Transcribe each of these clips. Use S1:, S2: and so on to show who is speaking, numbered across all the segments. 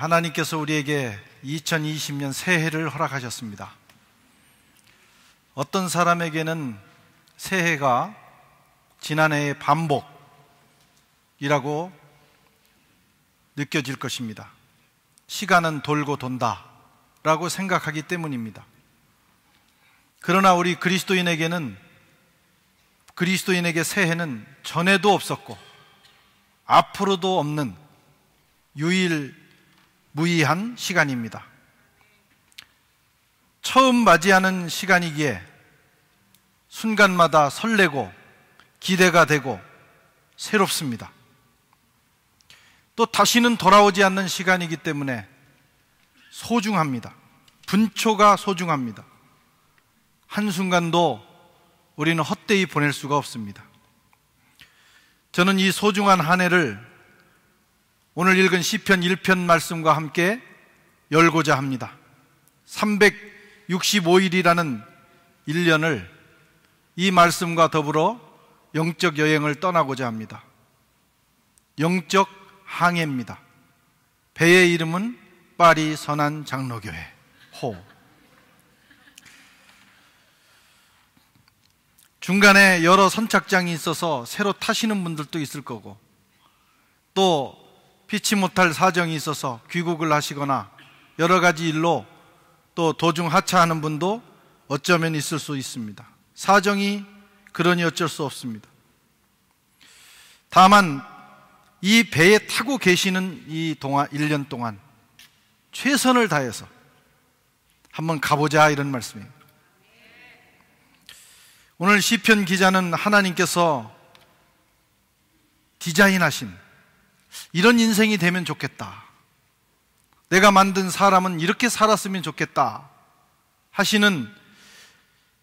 S1: 하나님께서 우리에게 2020년 새해를 허락하셨습니다. 어떤 사람에게는 새해가 지난해의 반복이라고 느껴질 것입니다. 시간은 돌고 돈다 라고 생각하기 때문입니다. 그러나 우리 그리스도인에게 새해는 전에도 없었고 앞으로도 없는 유일무이한 시간입니다. 처음 맞이하는 시간이기에 순간마다 설레고 기대가 되고 새롭습니다. 또 다시는 돌아오지 않는 시간이기 때문에 소중합니다. 분초가 소중합니다. 한순간도 우리는 헛되이 보낼 수가 없습니다. 저는 이 소중한 한 해를 오늘 읽은 시편 1편 말씀과 함께 열고자 합니다. 365일이라는 1년을 이 말씀과 더불어 영적 여행을 떠나고자 합니다. 영적 항해입니다. 배의 이름은 파리 선한 장로교회 호. 중간에 여러 선착장이 있어서 새로 타시는 분들도 있을 거고, 또 피치 못할 사정이 있어서 귀국을 하시거나 여러 가지 일로 또 도중 하차하는 분도 어쩌면 있을 수 있습니다. 사정이 그러니 어쩔 수 없습니다. 다만 이 배에 타고 계시는 이 동안 1년 동안 최선을 다해서 한번 가보자, 이런 말씀이에요. 오늘 시편 기자는 하나님께서 디자인하신 이런 인생이 되면 좋겠다, 내가 만든 사람은 이렇게 살았으면 좋겠다 하시는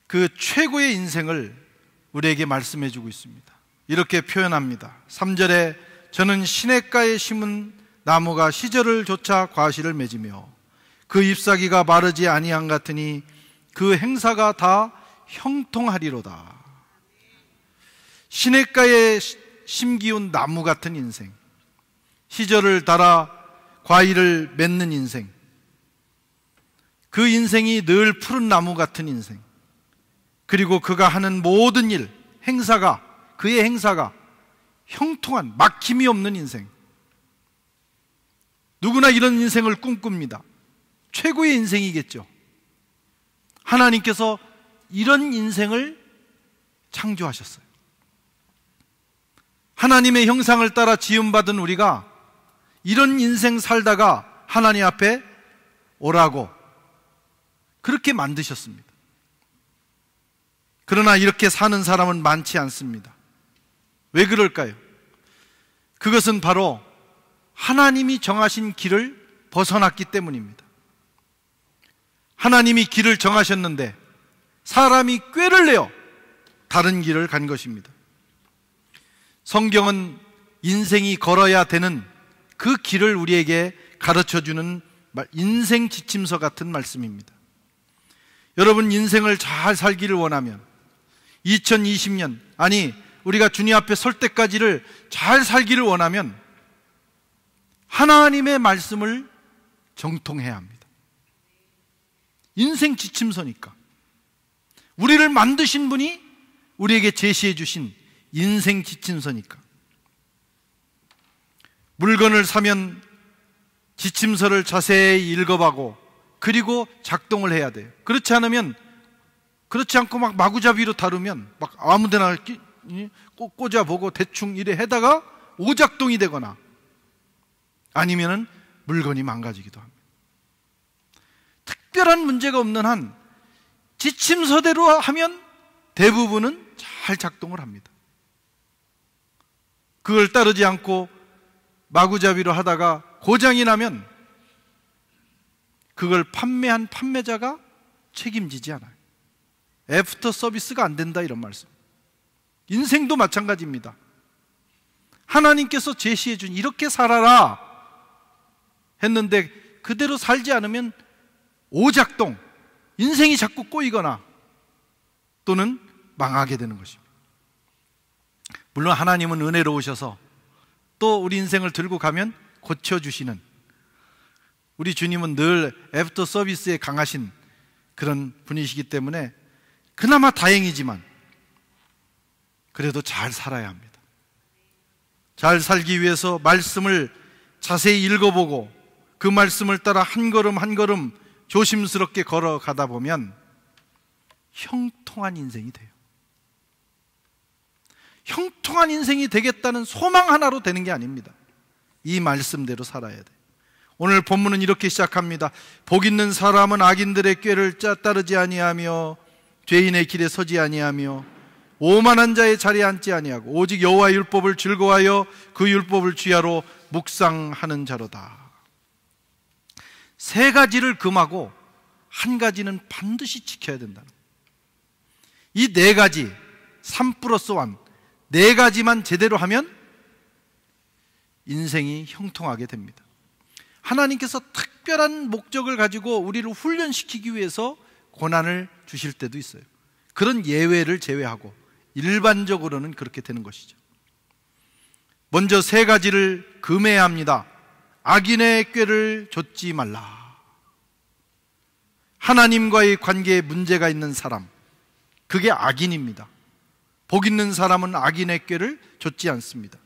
S1: 그 최고의 인생을 우리에게 말씀해 주고 있습니다. 이렇게 표현합니다. 3절에 저는 시냇가에 심은 나무가 시절을 조차 과실을 맺으며 그 잎사귀가 마르지 아니한 같으니 그 행사가 다 형통하리로다. 시냇가에 심기운 나무 같은 인생, 시절을 따라 과일을 맺는 인생, 그 인생이 늘 푸른 나무 같은 인생, 그리고 그가 하는 모든 일, 그의 행사가 형통한, 막힘이 없는 인생. 누구나 이런 인생을 꿈꿉니다. 최고의 인생이겠죠. 하나님께서 이런 인생을 창조하셨어요. 하나님의 형상을 따라 지음받은 우리가 이런 인생 살다가 하나님 앞에 오라고 그렇게 만드셨습니다. 그러나 이렇게 사는 사람은 많지 않습니다. 왜 그럴까요? 그것은 바로 하나님이 정하신 길을 벗어났기 때문입니다. 하나님이 길을 정하셨는데 사람이 꾀를 내어 다른 길을 간 것입니다. 성경은 인생이 걸어야 되는 그 길을 우리에게 가르쳐주는 인생 지침서 같은 말씀입니다. 여러분, 인생을 잘 살기를 원하면 2020년, 아니 우리가 주님 앞에 설 때까지를 잘 살기를 원하면 하나님의 말씀을 정통해야 합니다. 인생 지침서니까, 우리를 만드신 분이 우리에게 제시해 주신 인생 지침서니까. 물건을 사면 지침서를 자세히 읽어보고 그리고 작동을 해야 돼요. 그렇지 않고 막 마구잡이로 다루면 막 아무데나 꽂아보고 대충 이래 해다가 오작동이 되거나 아니면은 물건이 망가지기도 합니다. 특별한 문제가 없는 한 지침서대로 하면 대부분은 잘 작동을 합니다. 그걸 따르지 않고 마구잡이로 하다가 고장이 나면 그걸 판매한 판매자가 책임지지 않아요. 애프터 서비스가 안 된다, 이런 말씀. 인생도 마찬가지입니다. 하나님께서 제시해 준 이렇게 살아라 했는데 그대로 살지 않으면 오작동, 인생이 자꾸 꼬이거나 또는 망하게 되는 것입니다. 물론 하나님은 은혜로우셔서 또 우리 인생을 들고 가면 고쳐주시는 우리 주님은 늘 애프터 서비스에 강하신 그런 분이시기 때문에 그나마 다행이지만 그래도 잘 살아야 합니다. 잘 살기 위해서 말씀을 자세히 읽어보고 그 말씀을 따라 한 걸음 한 걸음 조심스럽게 걸어가다 보면 형통한 인생이 돼요. 형통한 인생이 되겠다는 소망 하나로 되는 게 아닙니다. 이 말씀대로 살아야 돼요. 오늘 본문은 이렇게 시작합니다. 복 있는 사람은 악인들의 꾀를 따르지 아니하며 죄인의 길에 서지 아니하며 오만한 자의 자리에 앉지 아니하고 오직 여호와의 율법을 즐거워하여 그 율법을 주야로 묵상하는 자로다. 세 가지를 금하고 한 가지는 반드시 지켜야 된다. 이 네 가지, 3+1, 네 가지만 제대로 하면 인생이 형통하게 됩니다. 하나님께서 특별한 목적을 가지고 우리를 훈련시키기 위해서 고난을 주실 때도 있어요. 그런 예외를 제외하고 일반적으로는 그렇게 되는 것이죠. 먼저 세 가지를 금해야 합니다. 악인의 꾀를 좇지 말라. 하나님과의 관계에 문제가 있는 사람, 그게 악인입니다. 복 있는 사람은 악인의 꾀를 좇지 않습니다.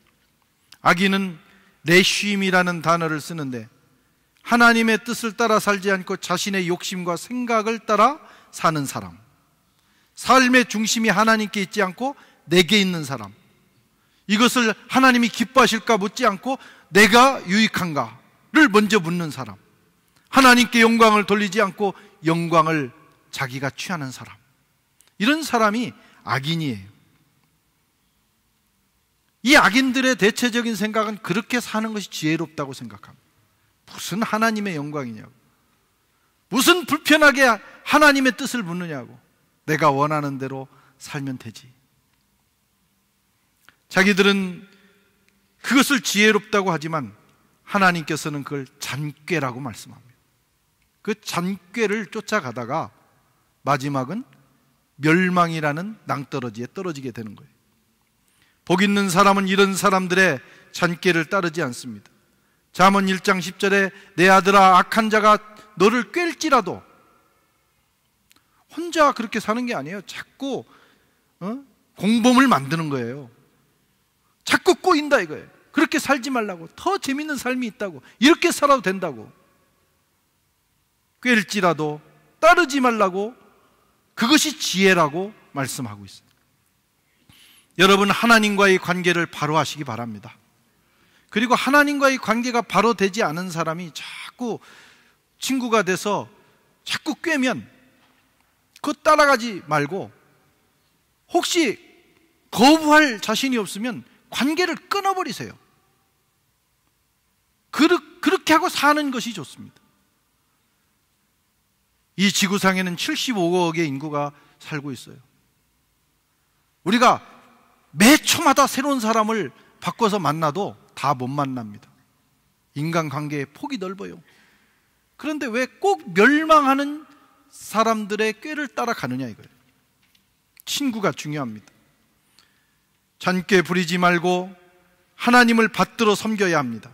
S1: 악인은 레쉼이라는 단어를 쓰는데 하나님의 뜻을 따라 살지 않고 자신의 욕심과 생각을 따라 사는 사람, 삶의 중심이 하나님께 있지 않고 내게 있는 사람, 이것을 하나님이 기뻐하실까 묻지 않고 내가 유익한가를 먼저 묻는 사람, 하나님께 영광을 돌리지 않고 영광을 자기가 취하는 사람, 이런 사람이 악인이에요. 이 악인들의 대체적인 생각은 그렇게 사는 것이 지혜롭다고 생각합니다. 무슨 하나님의 영광이냐고, 무슨 불편하게 하나님의 뜻을 묻느냐고, 내가 원하는 대로 살면 되지. 자기들은 그것을 지혜롭다고 하지만 하나님께서는 그걸 잔꾀라고 말씀합니다. 그 잔꾀를 쫓아가다가 마지막은 멸망이라는 낭떠러지에 떨어지게 되는 거예요. 복 있는 사람은 이런 사람들의 잔꾀를 따르지 않습니다. 잠언 1장 10절에 내 아들아, 악한 자가 너를 꿰일지라도, 혼자 그렇게 사는 게 아니에요. 자꾸 공범을 만드는 거예요. 자꾸 꼬인다 이거예요. 그렇게 살지 말라고, 더 재밌는 삶이 있다고, 이렇게 살아도 된다고, 꿰일지라도 따르지 말라고, 그것이 지혜라고 말씀하고 있어요. 여러분, 하나님과의 관계를 바로 하시기 바랍니다. 그리고 하나님과의 관계가 바로 되지 않은 사람이 자꾸 친구가 돼서 자꾸 꿰면 그거 따라가지 말고, 혹시 거부할 자신이 없으면 관계를 끊어버리세요. 그렇게 하고 사는 것이 좋습니다. 이 지구상에는 75억의 인구가 살고 있어요. 우리가 매 초마다 새로운 사람을 바꿔서 만나도 다 못 만납니다. 인간관계의 폭이 넓어요. 그런데 왜 꼭 멸망하는 사람들의 꾀를 따라가느냐 이거예요. 친구가 중요합니다. 잔꾀 부리지 말고 하나님을 받들어 섬겨야 합니다.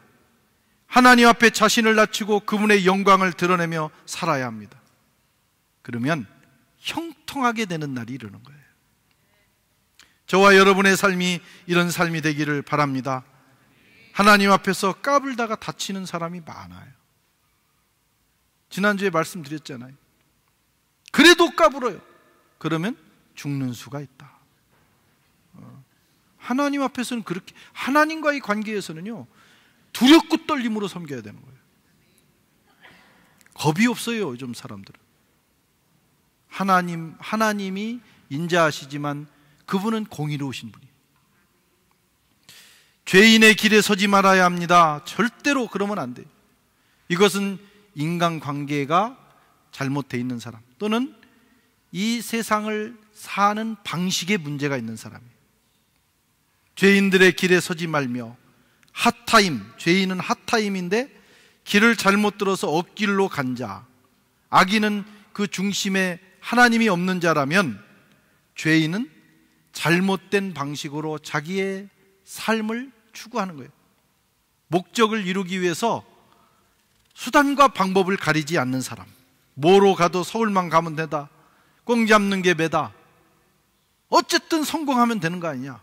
S1: 하나님 앞에 자신을 낮추고 그분의 영광을 드러내며 살아야 합니다. 그러면 형통하게 되는 날이 이르는 거예요. 저와 여러분의 삶이 이런 삶이 되기를 바랍니다. 하나님 앞에서 까불다가 다치는 사람이 많아요. 지난주에 말씀드렸잖아요. 그래도 까불어요. 그러면 죽는 수가 있다. 하나님 앞에서는 그렇게, 하나님과의 관계에서는요, 두렵고 떨림으로 섬겨야 되는 거예요. 겁이 없어요, 요즘 사람들은. 하나님이 인자하시지만 그분은 공의로우신 분이에요. 죄인의 길에 서지 말아야 합니다. 절대로 그러면 안 돼요. 이것은 인간관계가 잘못되어 있는 사람, 또는 이 세상을 사는 방식에 문제가 있는 사람이에요. 죄인들의 길에 서지 말며, 핫타임, 죄인은 핫타임인데 길을 잘못 들어서 엇길로 간 자, 악인은 그 중심에 하나님이 없는 자라면 죄인은 잘못된 방식으로 자기의 삶을 추구하는 거예요. 목적을 이루기 위해서 수단과 방법을 가리지 않는 사람, 뭐로 가도 서울만 가면 되다, 꽁 잡는 게 매다, 어쨌든 성공하면 되는 거 아니냐,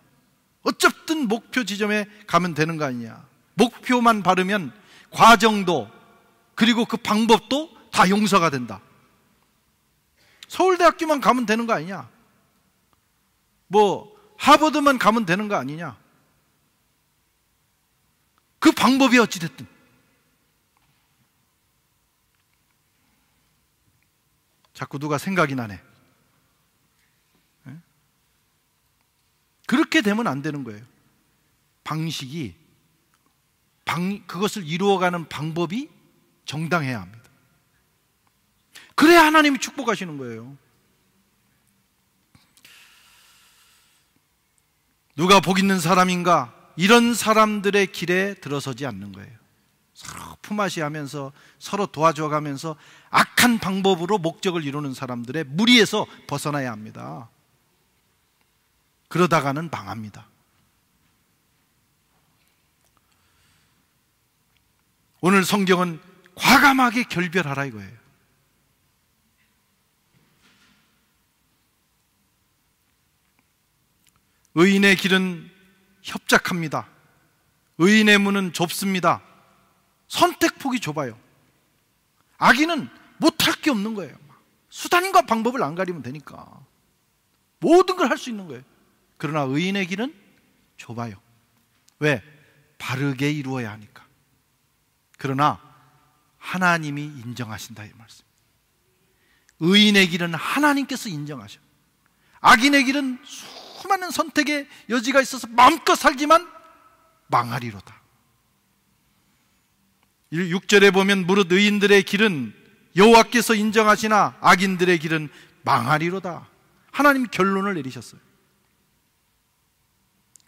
S1: 어쨌든 목표 지점에 가면 되는 거 아니냐, 목표만 바르면 과정도 그리고 그 방법도 다 용서가 된다, 서울대학교만 가면 되는 거 아니냐, 뭐 하버드만 가면 되는 거 아니냐, 그 방법이 어찌됐든 자꾸 누가 생각이 나네. 그렇게 되면 안 되는 거예요. 방식이, 그것을 이루어가는 방법이 정당해야 합니다. 그래야 하나님이 축복하시는 거예요. 누가 복 있는 사람인가? 이런 사람들의 길에 들어서지 않는 거예요. 서로 품앗이하면서 서로 도와줘가면서 악한 방법으로 목적을 이루는 사람들의 무리에서 벗어나야 합니다. 그러다가는 망합니다. 오늘 성경은 과감하게 결별하라 이거예요. 의인의 길은 협착합니다. 의인의 문은 좁습니다. 선택폭이 좁아요. 악인은 못할 게 없는 거예요. 수단과 방법을 안 가리면 되니까 모든 걸 할 수 있는 거예요. 그러나 의인의 길은 좁아요. 왜? 바르게 이루어야 하니까. 그러나 하나님이 인정하신다 이 말씀. 의인의 길은 하나님께서 인정하셔. 악인의 길은 수많은 선택의 여지가 있어서 마음껏 살지만 망하리로다. 6절에 보면 무릇 의인들의 길은 여호와께서 인정하시나 악인들의 길은 망하리로다. 하나님 결론을 내리셨어요.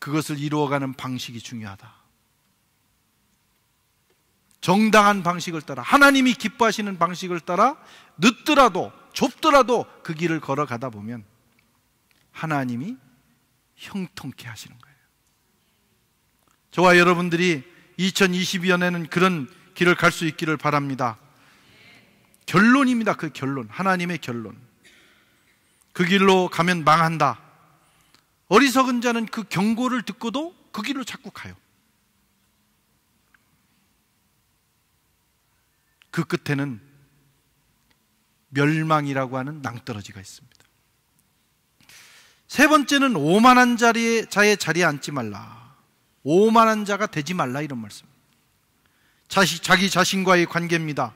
S1: 그것을 이루어가는 방식이 중요하다. 정당한 방식을 따라, 하나님이 기뻐하시는 방식을 따라 늦더라도 좁더라도 그 길을 걸어가다 보면 하나님이 형통케 하시는 거예요. 저와 여러분들이 2022년에는 그런 길을 갈 수 있기를 바랍니다. 결론입니다. 그 결론, 하나님의 결론. 그 길로 가면 망한다. 어리석은 자는 그 경고를 듣고도 그 길로 자꾸 가요. 그 끝에는 멸망이라고 하는 낭떠러지가 있습니다. 세 번째는 오만한 자의 자리에 앉지 말라. 오만한 자가 되지 말라 이런 말씀. 자기 자신과의 관계입니다.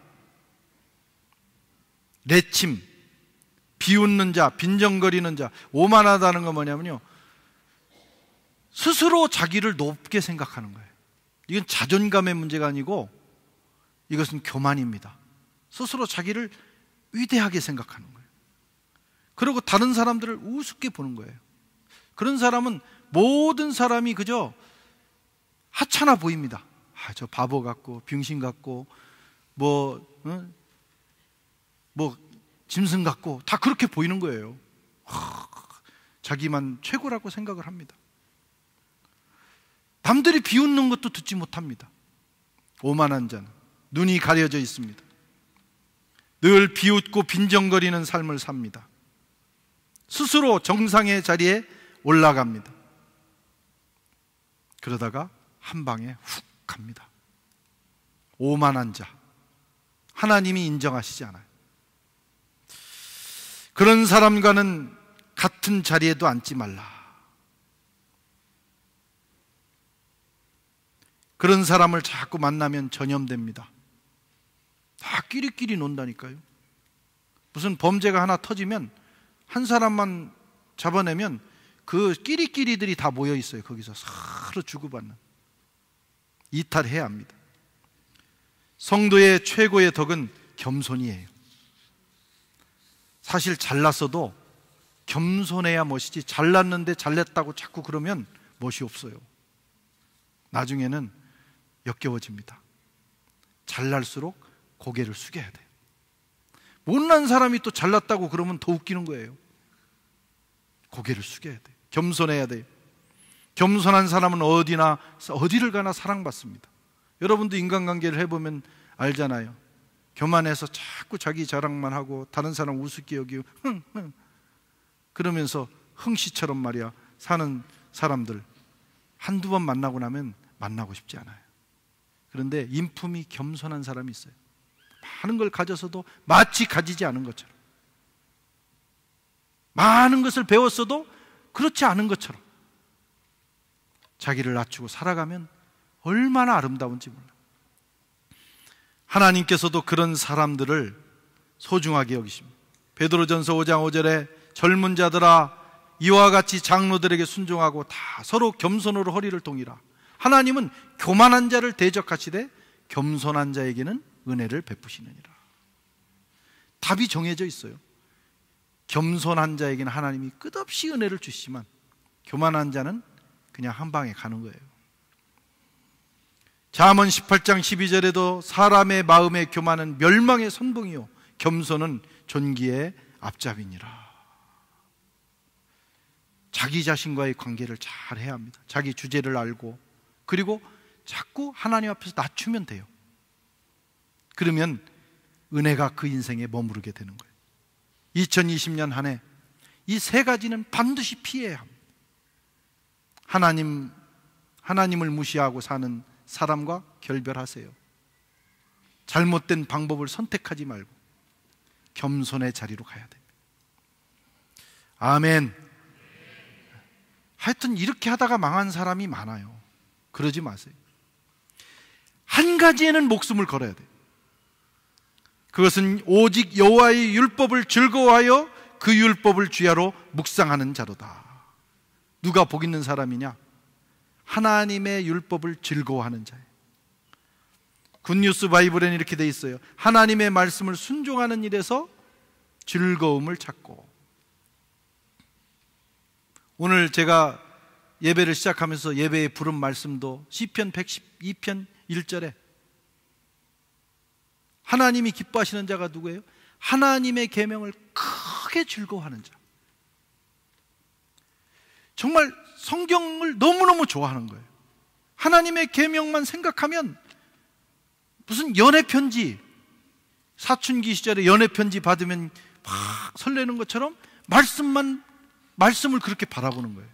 S1: 내침, 비웃는 자, 빈정거리는 자. 오만하다는 건 뭐냐면요, 스스로 자기를 높게 생각하는 거예요. 이건 자존감의 문제가 아니고 이것은 교만입니다. 스스로 자기를 위대하게 생각하는 거예요. 그리고 다른 사람들을 우습게 보는 거예요. 그런 사람은 모든 사람이 그저 하찮아 보입니다. 저 바보 같고 병신 같고 뭐 짐승 같고 다 그렇게 보이는 거예요. 자기만 최고라고 생각을 합니다. 남들이 비웃는 것도 듣지 못합니다. 오만한 자는 눈이 가려져 있습니다. 늘 비웃고 빈정거리는 삶을 삽니다. 스스로 정상의 자리에 올라갑니다. 그러다가 한 방에 훅 갑니다. 오만한 자, 하나님이 인정하시지 않아요. 그런 사람과는 같은 자리에도 앉지 말라. 그런 사람을 자꾸 만나면 전염됩니다. 다 끼리끼리 논다니까요. 무슨 범죄가 하나 터지면 한 사람만 잡아내면 그 끼리끼리들이 다 모여 있어요. 거기서 서로 주고받는. 이탈해야 합니다. 성도의 최고의 덕은 겸손이에요. 사실 잘났어도 겸손해야 멋이지, 잘났는데 잘났다고 자꾸 그러면 멋이 없어요. 나중에는 역겨워집니다. 잘날수록 고개를 숙여야 돼요. 못난 사람이 또 잘났다고 그러면 더 웃기는 거예요. 고개를 숙여야 돼요. 겸손해야 돼요. 겸손한 사람은 어디를 가나 사랑받습니다. 여러분도 인간관계를 해보면 알잖아요. 교만해서 자꾸 자기 자랑만 하고 다른 사람 우습게 여기고 그러면서 흥씨처럼 말이야 사는 사람들 한두 번 만나고 나면 만나고 싶지 않아요. 그런데 인품이 겸손한 사람이 있어요. 많은 걸 가져서도 마치 가지지 않은 것처럼, 많은 것을 배웠어도 그렇지 않은 것처럼 자기를 낮추고 살아가면 얼마나 아름다운지 몰라요. 하나님께서도 그런 사람들을 소중하게 여기십니다. 베드로전서 5장 5절에 젊은 자들아 이와 같이 장로들에게 순종하고 다 서로 겸손으로 허리를 동이라. 하나님은 교만한 자를 대적하시되 겸손한 자에게는 은혜를 베푸시느니라. 답이 정해져 있어요. 겸손한 자에게는 하나님이 끝없이 은혜를 주시지만 교만한 자는 그냥 한 방에 가는 거예요. 잠언 18장 12절에도 사람의 마음의 교만은 멸망의 선봉이요 겸손은 존귀의 앞잡이니라. 자기 자신과의 관계를 잘 해야 합니다. 자기 주제를 알고, 그리고 자꾸 하나님 앞에서 낮추면 돼요. 그러면 은혜가 그 인생에 머무르게 되는 거예요. 2020년 한 해 이 세 가지는 반드시 피해야 합니다. 하나님을 무시하고 사는 사람과 결별하세요. 잘못된 방법을 선택하지 말고 겸손의 자리로 가야 됩니다. 아멘. 하여튼 이렇게 하다가 망한 사람이 많아요. 그러지 마세요. 한 가지에는 목숨을 걸어야 돼요. 그것은 오직 여호와의 율법을 즐거워하여 그 율법을 주야로 묵상하는 자로다. 누가 복 있는 사람이냐? 하나님의 율법을 즐거워하는 자예요. 굿뉴스 바이블에는 이렇게 돼 있어요. 하나님의 말씀을 순종하는 일에서 즐거움을 찾고. 오늘 제가 예배를 시작하면서 예배에 부른 말씀도 시편 112편 1절에 하나님이 기뻐하시는 자가 누구예요? 하나님의 계명을 크게 즐거워하는 자. 정말 성경을 너무너무 좋아하는 거예요. 하나님의 계명만 생각하면 무슨 연애편지, 사춘기 시절에 연애편지 받으면 막 설레는 것처럼 말씀을 그렇게 바라보는 거예요.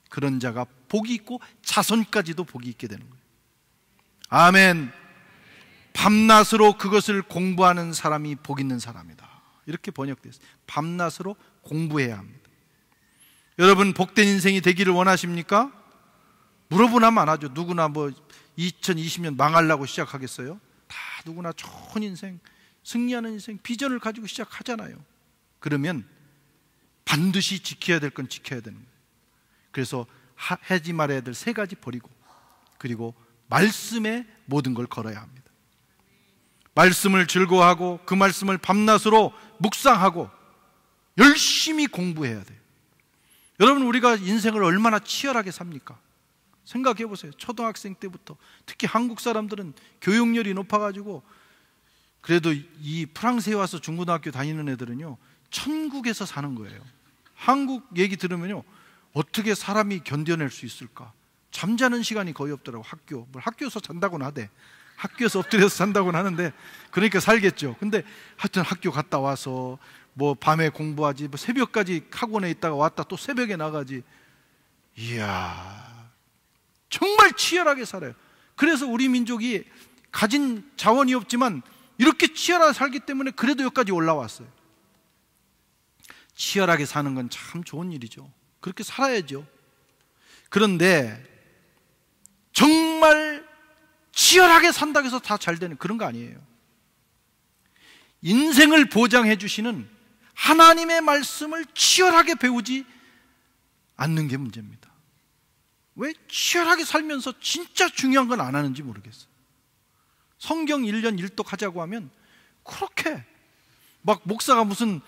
S1: 그런 자가 복이 있고 자손까지도 복이 있게 되는 거예요. 아멘. 밤낮으로 그것을 공부하는 사람이 복 있는 사람이다. 이렇게 번역되어 있어요. 밤낮으로 공부해야 합니다. 여러분 복된 인생이 되기를 원하십니까? 물어보나면 안 하죠. 누구나 2020년 망하려고 시작하겠어요? 다 누구나 좋은 인생, 승리하는 인생, 비전을 가지고 시작하잖아요. 그러면 반드시 지켜야 될 건 지켜야 되는 거예요. 그래서 하지 말아야 될 세 가지 버리고, 그리고 말씀에 모든 걸 걸어야 합니다. 말씀을 즐거워하고 그 말씀을 밤낮으로 묵상하고 열심히 공부해야 돼요. 여러분 우리가 인생을 얼마나 치열하게 삽니까? 생각해 보세요. 초등학생 때부터 특히 한국 사람들은 교육열이 높아가지고 그래도 이 프랑스에 와서 중고등학교 다니는 애들은요 천국에서 사는 거예요. 한국 얘기 들으면요 어떻게 사람이 견뎌낼 수 있을까? 잠자는 시간이 거의 없더라고. 학교에서 잔다고는 하대. 학교에서 엎드려서 잔다고는 하는데 그러니까 살겠죠. 근데 하여튼 학교 갔다 와서 밤에 공부하지, 새벽까지 학원에 있다가 왔다 또 새벽에 나가지. 이야, 정말 치열하게 살아요. 그래서 우리 민족이 가진 자원이 없지만 이렇게 치열하게 살기 때문에 그래도 여기까지 올라왔어요. 치열하게 사는 건 참 좋은 일이죠. 그렇게 살아야죠. 그런데 정말 치열하게 산다고 해서 다 잘 되는 그런 거 아니에요. 인생을 보장해 주시는 하나님의 말씀을 치열하게 배우지 않는 게 문제입니다. 왜 치열하게 살면서 진짜 중요한 건 안 하는지 모르겠어요. 성경 1년 1독 하자고 하면 그렇게 막 목사가 무슨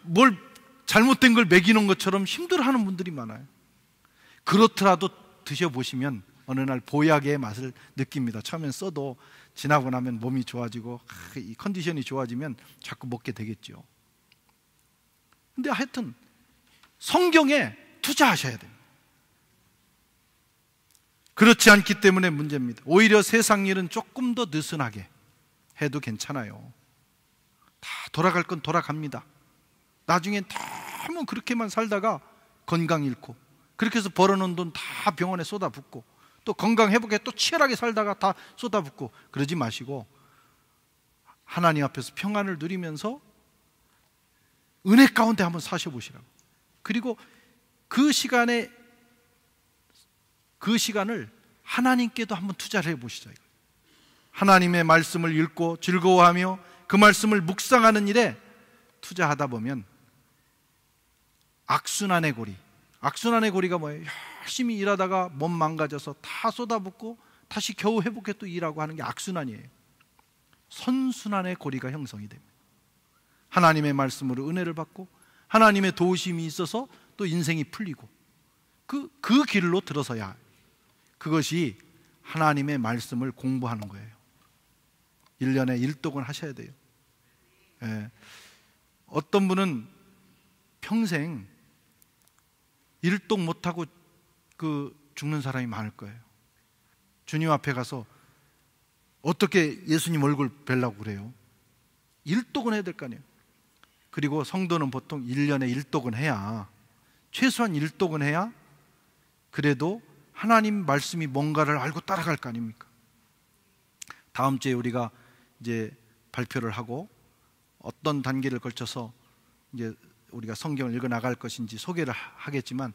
S1: 뭘 잘못된 걸 먹이는 것처럼 힘들어하는 분들이 많아요. 그렇더라도 드셔보시면 어느 날 보약의 맛을 느낍니다. 처음엔 써도 지나고 나면 몸이 좋아지고 이 컨디션이 좋아지면 자꾸 먹게 되겠죠. 근데 하여튼 성경에 투자하셔야 돼요. 그렇지 않기 때문에 문제입니다. 오히려 세상 일은 조금 더 느슨하게 해도 괜찮아요. 다 돌아갈 건 돌아갑니다. 나중엔 너무 그렇게만 살다가 건강 잃고, 그렇게 해서 벌어놓은 돈 다 병원에 쏟아붓고, 또 건강 회복에 또 치열하게 살다가 다 쏟아붓고, 그러지 마시고 하나님 앞에서 평안을 누리면서 은혜 가운데 한번 사셔보시라고. 그리고 그 시간을 하나님께도 한번 투자를 해보시자. 하나님의 말씀을 읽고 즐거워하며 그 말씀을 묵상하는 일에 투자하다 보면 악순환의 고리가 뭐예요? 열심히 일하다가 몸 망가져서 다 쏟아붓고 다시 겨우 회복해 또 일하고 하는 게 악순환이에요. 선순환의 고리가 형성이 됩니다. 하나님의 말씀으로 은혜를 받고 하나님의 도우심이 있어서 또 인생이 풀리고 그 길로 들어서야 해요. 그것이 하나님의 말씀을 공부하는 거예요. 1년에 1독은 하셔야 돼요. 예. 어떤 분은 평생 1독 못하고 죽는 사람이 많을 거예요. 주님 앞에 가서 어떻게 예수님 얼굴 뵈려고 그래요? 1독은 해야 될 거 아니에요. 그리고 성도는 보통 1년에 1독은 해야, 최소한 1독은 해야 그래도 하나님 말씀이 뭔가를 알고 따라갈 거 아닙니까? 다음 주에 우리가 이제 발표를 하고 어떤 단계를 걸쳐서 이제 우리가 성경을 읽어 나갈 것인지 소개를 하겠지만,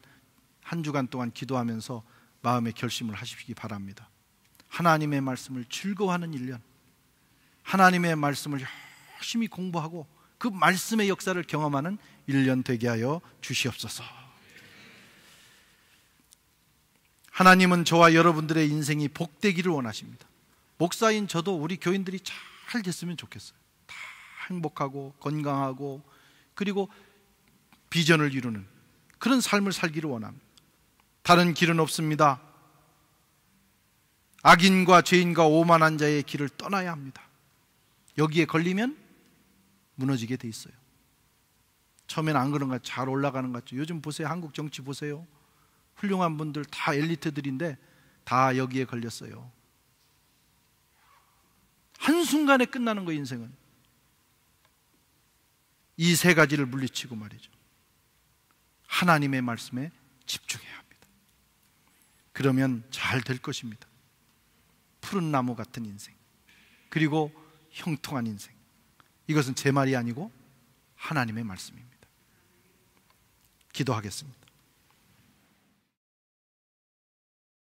S1: 한 주간 동안 기도하면서 마음의 결심을 하시기 바랍니다. 하나님의 말씀을 즐거워하는 1년, 하나님의 말씀을 열심히 공부하고 그 말씀의 역사를 경험하는 1년 되게 하여 주시옵소서. 하나님은 저와 여러분들의 인생이 복되기를 원하십니다. 목사인 저도 우리 교인들이 잘 됐으면 좋겠어요. 다 행복하고 건강하고 그리고 비전을 이루는 그런 삶을 살기를 원합니다. 다른 길은 없습니다. 악인과 죄인과 오만한 자의 길을 떠나야 합니다. 여기에 걸리면 무너지게 돼 있어요. 처음에는 안 그런 것 같죠. 잘 올라가는 것 같죠. 요즘 보세요. 한국 정치 보세요. 훌륭한 분들 다 엘리트들인데 다 여기에 걸렸어요. 한순간에 끝나는 거예요, 인생은. 이 세 가지를 물리치고 말이죠. 하나님의 말씀에 집중해야 합니다. 그러면 잘 될 것입니다. 푸른 나무 같은 인생, 그리고 형통한 인생. 이것은 제 말이 아니고 하나님의 말씀입니다. 기도하겠습니다.